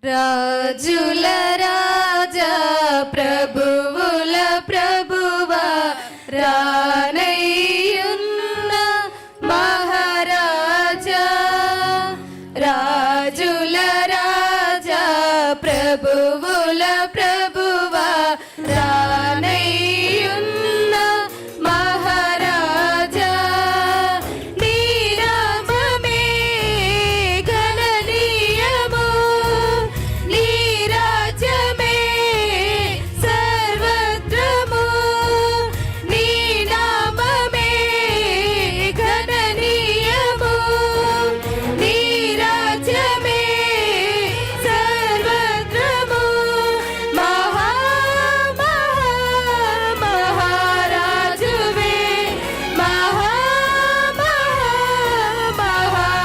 రాజుల రాజా ప్రభువుల ప్రభువా రానయ్యున్న మహారాజా. రాజుల రాజా ప్రభువుల ప్రభువా రానయ్యున్న మహారాజా. నీ నామమే గణనీయము, నీ రాజ్యమే సర్వత్రము. నీ నామమే గణనీయము, నీ రాజ్యమే సర్వత్రము. మహారాజువే,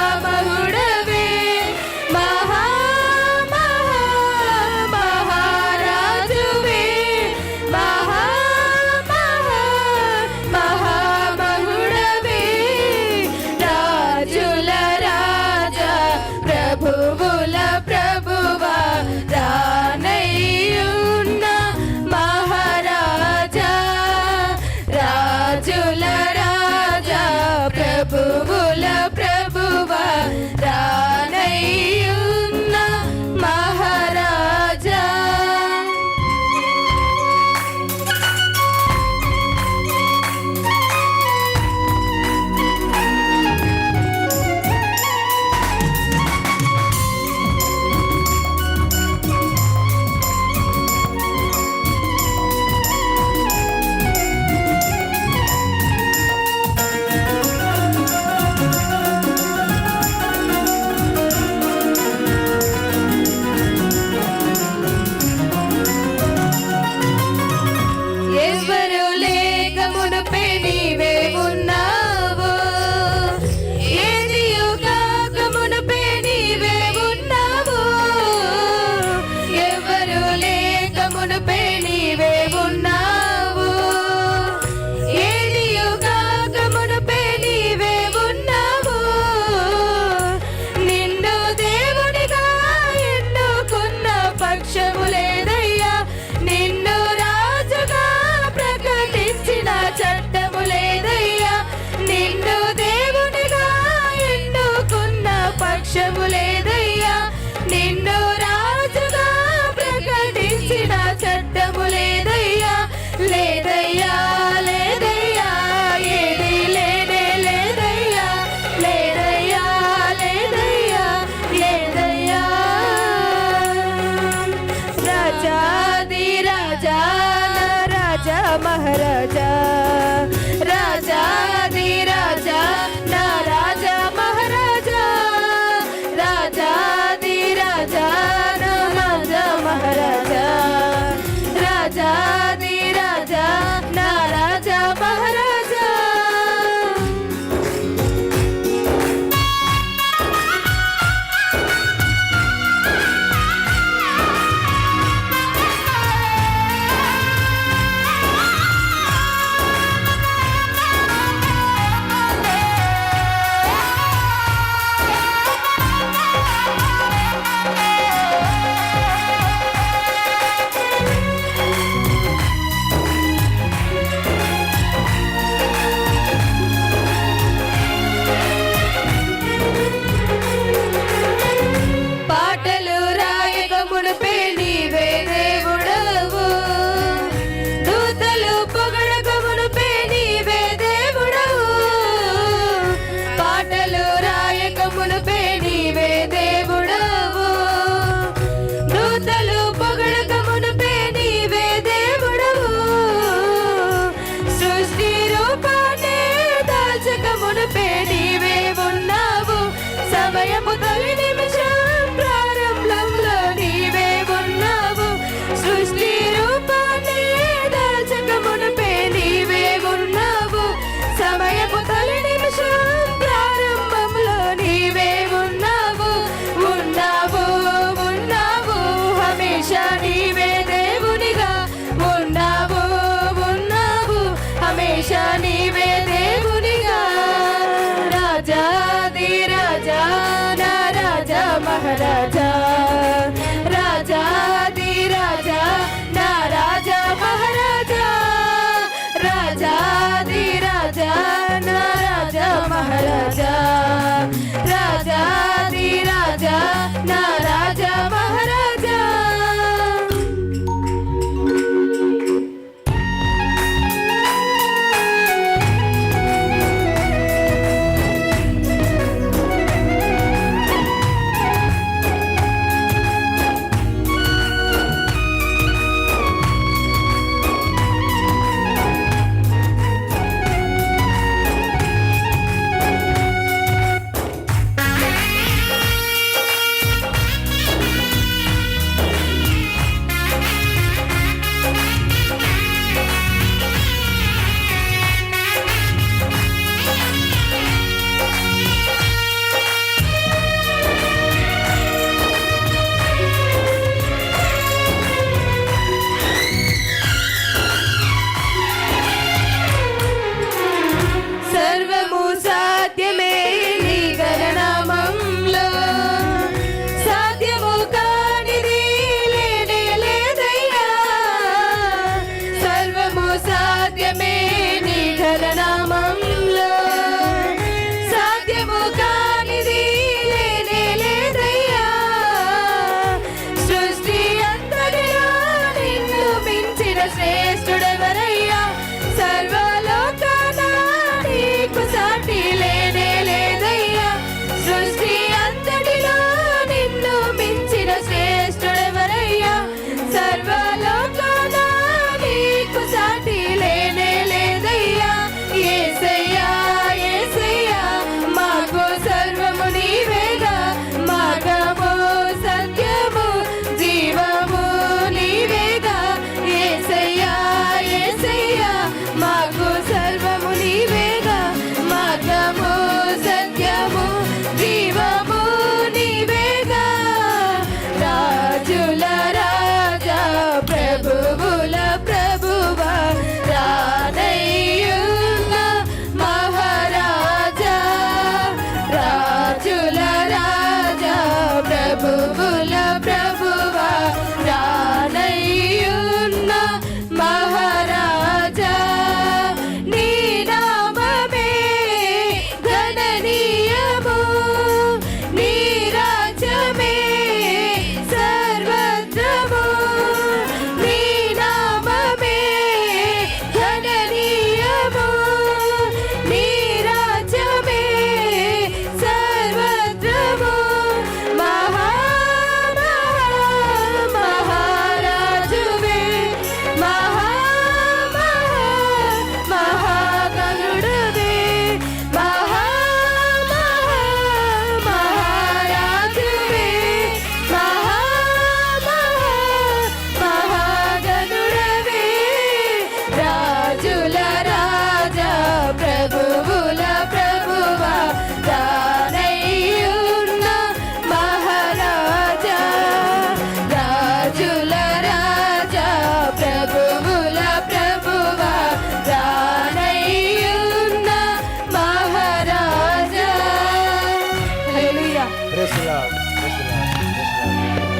మహామహుడవే, మహారాజువే, మహామహుడవే. రాజుల రాజా ప్రభువుల ప్రభువా రానయ్యున్న మహారాజా. రాజుల రాజా ప్రభువుల ప్రభువా రానయ్యున్న మహారాజా. ఎవ్వరు లేక మునుపే నీవే ఉన్నావు, ఏదియు కాక మునుపే నీవే ఉన్నావు. ఎవ్వరు లేక మునుపే నీవే ఉన్నావు, ఏదియు కాక మునుపే నీవే ఉన్నావు. నిన్ను దేవునిగా ఎన్నుకున్న పక్షము లేదయ్యా, నిన్ను రాజుగా ప్రకటించిన చట్టము లేదయ్యా. నిన్ను దేవునిగా ఎన్నుకున్న పక్షము లేదయ్యా, నిన్ను రాజుగా ప్రకటించిన చట్టము లేదయ్యా. లేదయ్యా, లేదయ్యా, ఏది లేనే లేదయ్యా. లేదయ్యా, లేదయ్యా, లేదయ్యా. రాజాది రాజా రాజా మహారాజా, రాజాది రాజా నా రాజా మహారాజా. రాజాది రాజా నా రాజా మహారాజా, రాజాది రాజా నా రాజా మహారాజా. పాటలు రాయక మునుపే నీవే దేవుడవు, దూతలు పొగడక మునుపే నీవే దేవుడవు. పాటలు రాయక మునుపే నీవే దేవుడవు, దూతలు పొగడక మునుపే నీవే దేవుడవు. సృష్టి రూపాన్ని దాల్చక మునుపే నీవే ఉన్నావు, సమయము తొలి నిమిషం ప్రారంభంలో నీవే ఉన్నావు. సృష్టి రూపాన్ని దాల్చక మునుపే నీవే ఉన్నావు, సమయము తొలి నిమిషం ప్రారంభంలో నీవే ఉన్నావు. ఉన్నావు, ఉన్నావు, హమేషా నీవే దేవునిగా ఉన్నావు. ఉన్నావు, హమేషా నీవే దేవునిగా. రాజాది రాజా నా రాజా మహారాజా. రాజా మహారాజా రాజాది రాజా నా